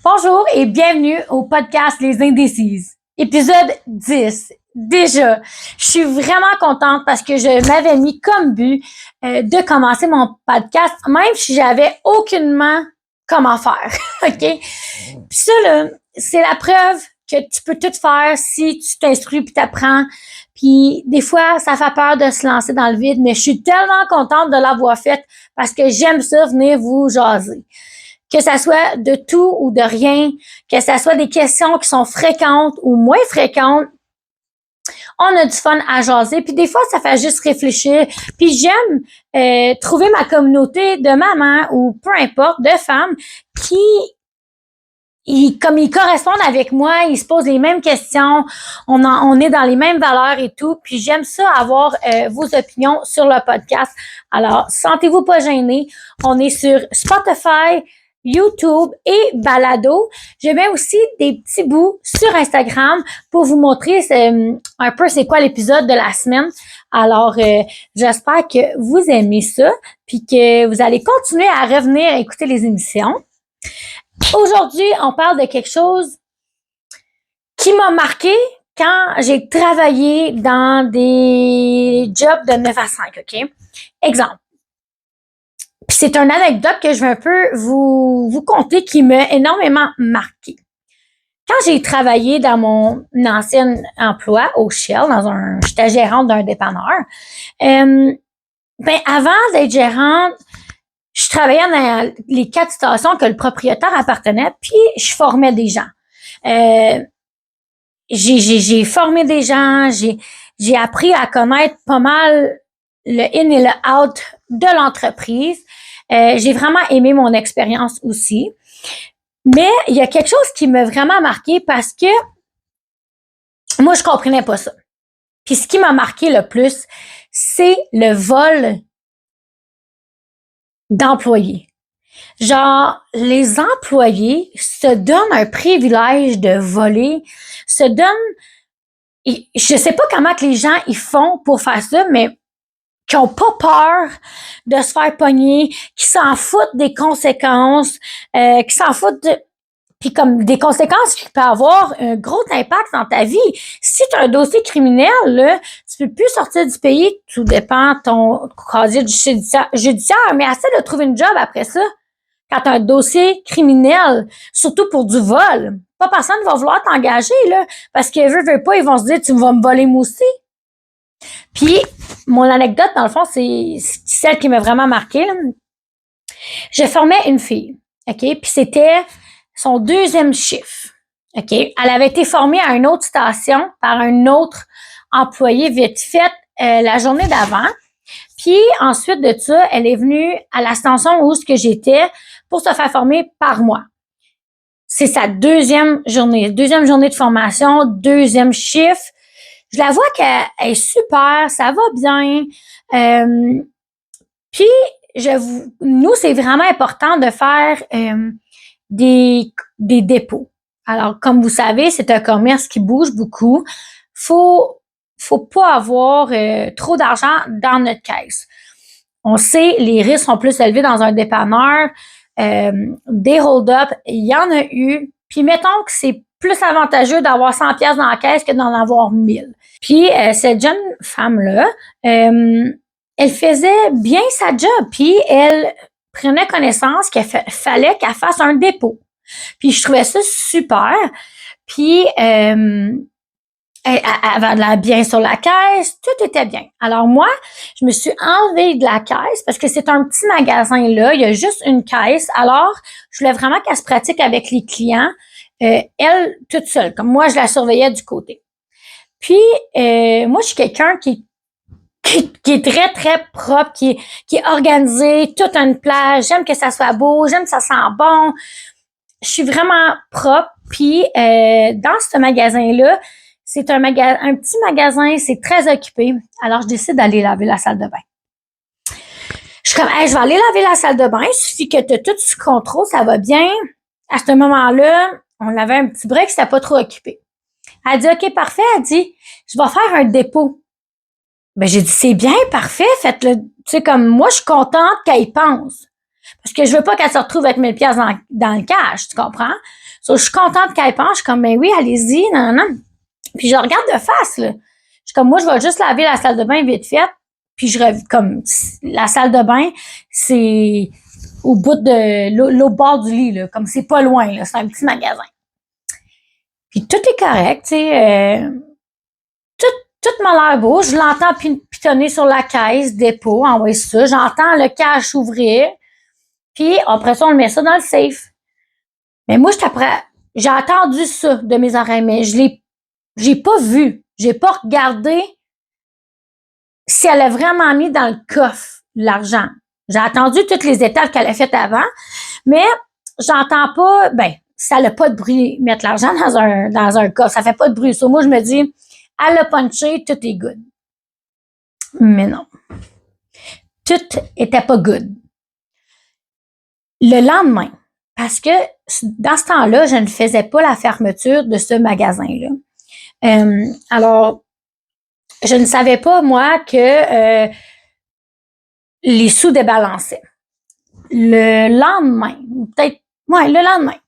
Bonjour et bienvenue au podcast Les Indécises, épisode 10. Déjà, je suis vraiment contente parce que je m'avais mis comme but de commencer mon podcast, même si j'avais aucunement comment faire, OK? Puis ça, là, c'est la preuve que tu peux tout faire si tu t'instruis puis t'apprends. Puis des fois, ça fait peur de se lancer dans le vide, mais je suis tellement contente de l'avoir faite parce que j'aime ça, venir vous jaser. Que ça soit de tout ou de rien, que ça soit des questions qui sont fréquentes ou moins fréquentes, on a du fun à jaser. Puis des fois, ça fait juste réfléchir. Puis j'aime trouver ma communauté de mamans ou peu importe, de femmes qui, comme ils correspondent avec moi, ils se posent les mêmes questions, on est dans les mêmes valeurs et tout. Puis j'aime ça avoir vos opinions sur le podcast. Alors, sentez-vous pas gênés. On est sur Spotify, YouTube et Balado. Je mets aussi des petits bouts sur Instagram pour vous montrer un peu c'est quoi l'épisode de la semaine. Alors, j'espère que vous aimez ça puis que vous allez continuer à revenir à écouter les émissions. Aujourd'hui, on parle de quelque chose qui m'a marqué quand j'ai travaillé dans des jobs de 9 à 5, OK? Exemple. Puis c'est une anecdote que je vais un peu vous conter qui m'a énormément marqué. Quand j'ai travaillé dans mon ancien emploi au Shell, j'étais gérante d'un dépanneur. Avant d'être gérante, je travaillais dans les 4 stations que le propriétaire appartenait, puis je formais des gens. J'ai formé des gens, j'ai appris à connaître pas mal le in et le out de l'entreprise. J'ai vraiment aimé mon expérience aussi. Mais il y a quelque chose qui m'a vraiment marqué parce que moi, je comprenais pas ça. Puis ce qui m'a marqué le plus, c'est le vol d'employés. Genre, les employés se donnent un privilège de voler, se donnent... Je sais pas comment que les gens ils font pour faire ça, mais qui ont pas peur de se faire pogner, qui s'en foutent des conséquences, qui s'en foutent de... Puis comme des conséquences qui peuvent avoir un gros impact dans ta vie. Si tu as un dossier criminel, là, tu peux plus sortir du pays, tout dépend de ton casier judiciaire, mais essaie de trouver une job après ça. Quand tu as un dossier criminel, surtout pour du vol, pas personne va vouloir t'engager, là, parce que veut pas, ils vont se dire, tu vas me voler moi aussi. Puis, mon anecdote, dans le fond, c'est celle qui m'a vraiment marquée. Je formais une fille, OK? Puis c'était son 2e chiffre, OK? Elle avait été formée à une autre station par un autre employé vite fait la journée d'avant. Puis ensuite de ça, elle est venue à la station où ce que j'étais pour se faire former par moi. C'est sa 2e journée de formation, 2e chiffre. Je la vois qu'elle est super, ça va bien. Puis, nous, c'est vraiment important de faire des dépôts. Alors, comme vous savez, c'est un commerce qui bouge beaucoup. Faut pas avoir trop d'argent dans notre caisse. On sait, les risques sont plus élevés dans un dépanneur. Des hold-up, il y en a eu. Puis, mettons que c'est plus avantageux d'avoir 100 pièces dans la caisse que d'en avoir 1000. Puis, cette jeune femme-là, elle faisait bien sa job. Puis, elle prenait connaissance qu'il fallait qu'elle fasse un dépôt. Puis, je trouvais ça super. Puis, elle avait l'air bien sur la caisse, tout était bien. Alors moi, je me suis enlevée de la caisse parce que c'est un petit magasin là, il y a juste une caisse. Alors, je voulais vraiment qu'elle se pratique avec les clients, elle toute seule, comme moi je la surveillais du côté. Puis moi je suis quelqu'un qui est très très propre, qui est organisé, toute une place. J'aime que ça soit beau, j'aime que ça sent bon. Je suis vraiment propre. Puis dans ce magasin là. C'est un petit magasin, c'est très occupé. Alors, je décide d'aller laver la salle de bain. Je suis comme, hey, je vais aller laver la salle de bain. Il suffit que tu as tout sous contrôle, ça va bien. À ce moment-là, on avait un petit break, c'était pas trop occupé. Elle dit, OK, parfait. Elle dit, je vais faire un dépôt. Ben, j'ai dit, c'est bien, parfait, faites-le. Tu sais, comme, moi, je suis contente qu'elle y pense. Parce que je veux pas qu'elle se retrouve avec 1000 pièces dans le cash, tu comprends? So, je suis contente qu'elle pense. Je suis comme, mais oui, allez-y, non, non. Puis je regarde de face, là. Je suis comme, moi, je vais juste laver la salle de bain vite fait. Puis comme, la salle de bain, c'est au bout de, l'autre bord du lit, là. Comme c'est pas loin, là. C'est un petit magasin. Puis tout est correct, tu sais. Tout m'a l'air beau. Je l'entends pitonner sur la caisse, dépôt, envoyer ça. J'entends le cash ouvrir. Puis après ça, on le met ça dans le safe. Mais moi, j'ai entendu ça de mes oreilles, mais j'ai pas vu. J'ai pas regardé si elle a vraiment mis dans le coffre l'argent. J'ai entendu toutes les étapes qu'elle a faites avant, mais j'entends pas, ça n'a pas de bruit, mettre l'argent dans un coffre. Ça fait pas de bruit. So, moi, je me dis, elle a punché, tout est good. Mais non. Tout était pas good. Le lendemain, parce que dans ce temps-là, je ne faisais pas la fermeture de ce magasin-là. Alors, je ne savais pas, moi, que les sous débalançaient. Le lendemain, le lendemain,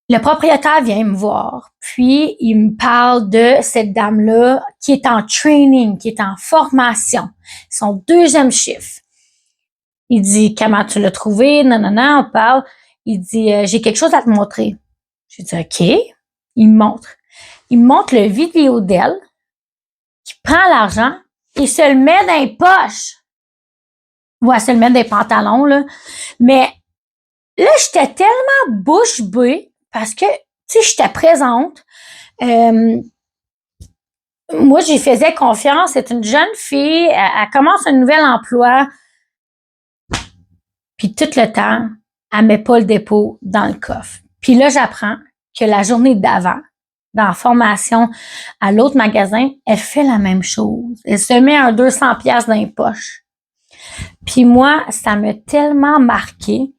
le propriétaire vient me voir, puis il me parle de cette dame-là qui est en training, qui est en formation, son deuxième chiffre. Il dit, comment tu l'as trouvé? Non, non, non, on parle. Il dit, j'ai quelque chose à te montrer. J'ai dit, OK. Il me montre. Il me montre le vidéo d'elle qui prend l'argent et se le met dans les poches. Ouais, se le met dans les pantalons, là. Mais là, j'étais tellement bouche bée parce que, tu sais, j'étais présente. Moi, j'y faisais confiance. C'est une jeune fille. Elle commence un nouvel emploi. Puis tout le temps, elle met pas le dépôt dans le coffre. Puis là, j'apprends que la journée d'avant, dans la formation à l'autre magasin, elle fait la même chose. Elle se met un 200 pièces dans les poches. Puis moi, ça m'a tellement marqué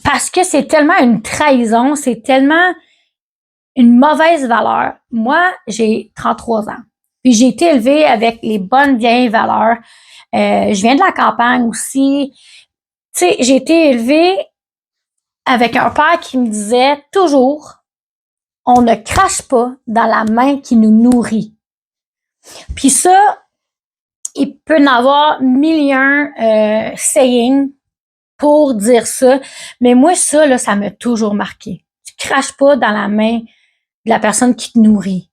parce que c'est tellement une trahison, c'est tellement une mauvaise valeur. Moi, j'ai 33 ans. Puis j'ai été élevée avec les bonnes vieilles valeurs. Je viens de la campagne aussi. Tu sais, j'ai été élevée avec un père qui me disait toujours, on ne crache pas dans la main qui nous nourrit. Puis ça, il peut y en avoir mille et un sayings pour dire ça. Mais moi, ça, là, ça m'a toujours marqué. Tu craches pas dans la main de la personne qui te nourrit.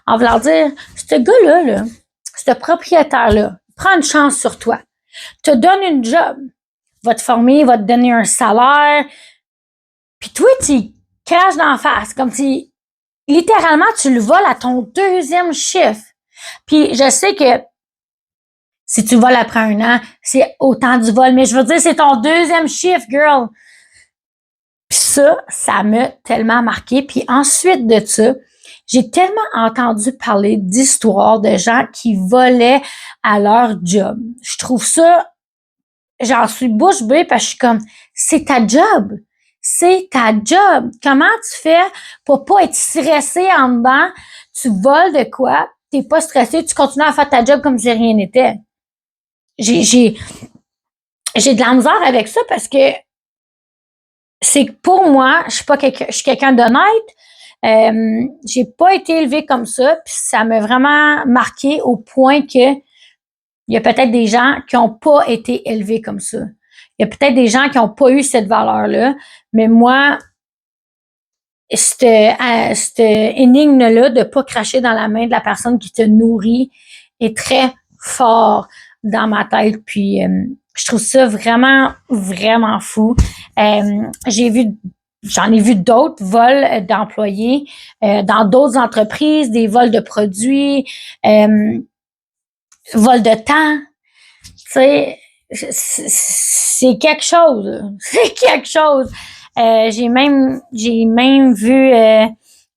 En voulant dire, ce gars-là, là, ce propriétaire-là, prend une chance sur toi. Te donne une job. Va te former, va te donner un salaire. Puis toi, tu craches d'en face. Comme si, littéralement, tu le voles à ton deuxième chiffre. Puis je sais que si tu voles après 1 an, c'est autant du vol. Mais je veux dire, c'est ton deuxième chiffre, girl. Puis ça m'a tellement marqué. Puis ensuite de ça, j'ai tellement entendu parler d'histoires de gens qui volaient à leur job. Je trouve ça, j'en suis bouche bée parce que je suis comme, c'est ta job. C'est ta job. Comment tu fais pour pas être stressé en dedans? Tu voles de quoi? T'es pas stressé, tu continues à faire ta job comme si rien n'était. J'ai de la misère avec ça parce que c'est que pour moi, je suis quelqu'un d'honnête. J'ai pas été élevée comme ça, puis ça m'a vraiment marqué au point que il y a peut-être des gens qui ont pas été élevés comme ça. Il y a peut-être des gens qui ont pas eu cette valeur-là, mais moi, cette énigme-là de pas cracher dans la main de la personne qui te nourrit est très fort dans ma tête, puis je trouve ça vraiment, vraiment fou. J'en ai vu d'autres vols d'employés dans d'autres entreprises, des vols de produits, vols de temps. Tu sais, c'est quelque chose. C'est quelque chose. J'ai même vu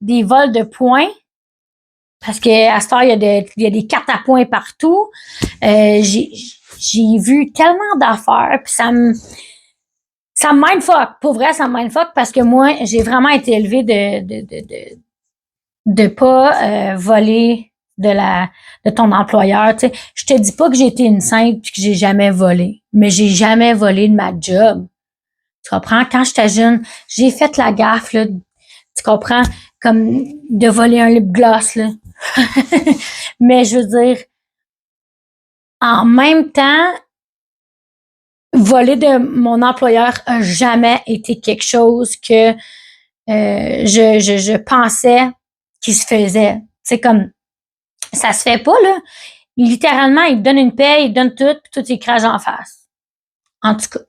des vols de points. Parce que à cette heure, il y a des cartes à points partout. J'ai vu tellement d'affaires, puis ça me mindfuck. Pour vrai, ça me mindfuck parce que moi, j'ai vraiment été élevée de pas voler de ton employeur. Tu sais, je te dis pas que j'ai été une sainte puis que j'ai jamais volé, mais j'ai jamais volé de ma job. Tu comprends? Quand j'étais jeune, j'ai fait la gaffe, là, tu comprends? Comme de voler un lip gloss, là. Mais je veux dire, en même temps, voler de mon employeur a jamais été quelque chose que je pensais qu'il se faisait. C'est comme, ça se fait pas, là. Littéralement, il te donne une paie, il te donne tout, puis tout t'écrase en face. En tout cas,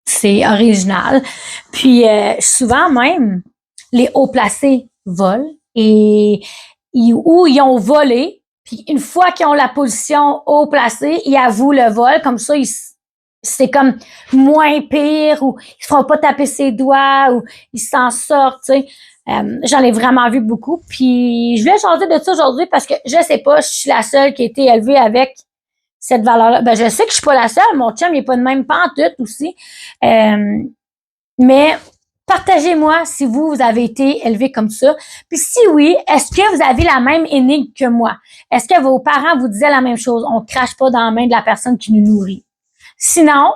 c'est original. Puis souvent même, les hauts placés volent et ou ils ont volé, puis une fois qu'ils ont la position haut placée, ils avouent le vol, comme ça, c'est comme moins pire, ou ils se feront pas taper ses doigts, ou ils s'en sortent, tu sais. J'en ai vraiment vu beaucoup, puis je voulais changer de ça aujourd'hui parce que je sais pas, je suis la seule qui a été élevée avec cette valeur-là. Ben, je sais que je suis pas la seule, mon chum, il est pas de même pantoute aussi. Mais partagez-moi si vous avez été élevé comme ça. Puis si oui, est-ce que vous avez la même énigme que moi? Est-ce que vos parents vous disaient la même chose? On crache pas dans la main de la personne qui nous nourrit. Sinon,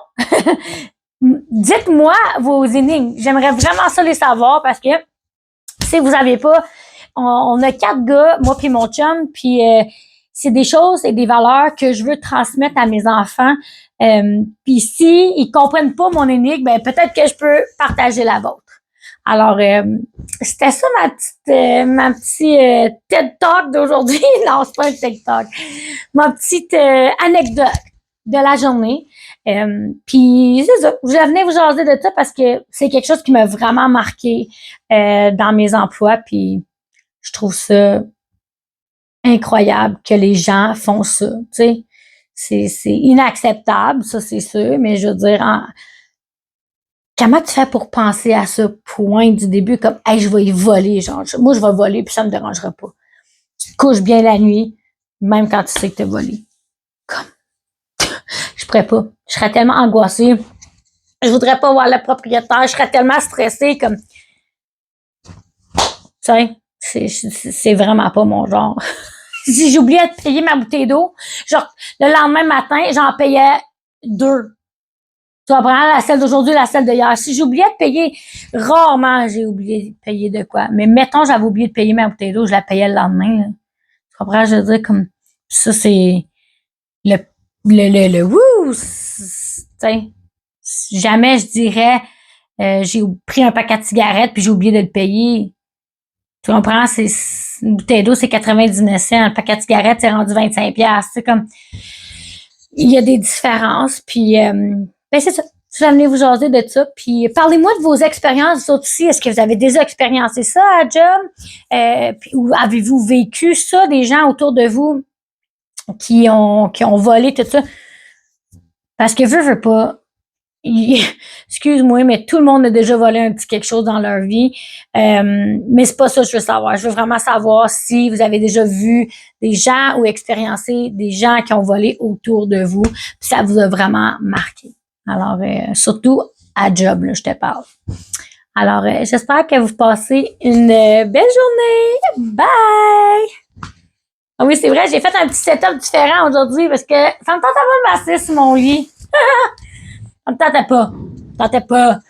dites-moi vos énigmes. J'aimerais vraiment ça les savoir parce que si vous avez pas, on a 4 gars, moi puis mon chum, puis c'est des choses et des valeurs que je veux transmettre à mes enfants. Puis si ils comprennent pas mon énigme, ben peut-être que je peux partager la vôtre. Alors, c'était ça ma petite TED Talk d'aujourd'hui. Non, c'est pas un TED Talk. Ma petite anecdote de la journée. Puis c'est ça, je venais vous jaser de ça parce que c'est quelque chose qui m'a vraiment marqué dans mes emplois. Puis je trouve ça incroyable que les gens font ça. Tu sais, c'est inacceptable, ça c'est sûr. Mais je veux dire, comment tu fais pour penser à ce point du début comme, hey, je vais y voler, genre, moi je vais voler puis ça me dérangera pas. Tu te couches bien la nuit, même quand tu sais que t'as volé. Comme, je pourrais pas. Je serais tellement angoissée. Je voudrais pas voir le propriétaire. Je serais tellement stressée comme, tu sais, c'est vraiment pas mon genre. Si j'oubliais de payer ma bouteille d'eau, genre, le lendemain matin, j'en payais 2. Tu vas prendre la celle d'aujourd'hui, la celle d'hier. Si j'oubliais de payer, rarement j'ai oublié de payer de quoi. Mais mettons, j'avais oublié de payer ma bouteille d'eau, je la payais le lendemain. Là. Tu comprends? Je veux dire, comme, ça, c'est le wouh! Tu sais, jamais je dirais, j'ai pris un paquet de cigarettes puis j'ai oublié de le payer. Tu comprends? C'est une bouteille d'eau, c'est 99 cents. Un paquet de cigarettes, c'est rendu 25 piastres. C'est comme, il y a des différences. Puis, ben c'est ça. Je vais venir vous jaser de ça. Puis, parlez-moi de vos expériences aussi. Est-ce que vous avez déjà expériencé ça à job? Puis, ou avez-vous vécu ça, des gens autour de vous qui ont volé, tout ça? Parce que veux pas. Excuse-moi, mais tout le monde a déjà volé un petit quelque chose dans leur vie. Mais c'est pas ça que je veux savoir. Je veux vraiment savoir si vous avez déjà vu des gens ou expériencé des gens qui ont volé autour de vous, puis ça vous a vraiment marqué. Alors, surtout à job, là, je te parle. Alors, j'espère que vous passez une belle journée. Bye! Ah oui, c'est vrai, j'ai fait un petit setup différent aujourd'hui parce que ça me tentait pas de masser sur mon lit. Ça me tentait pas.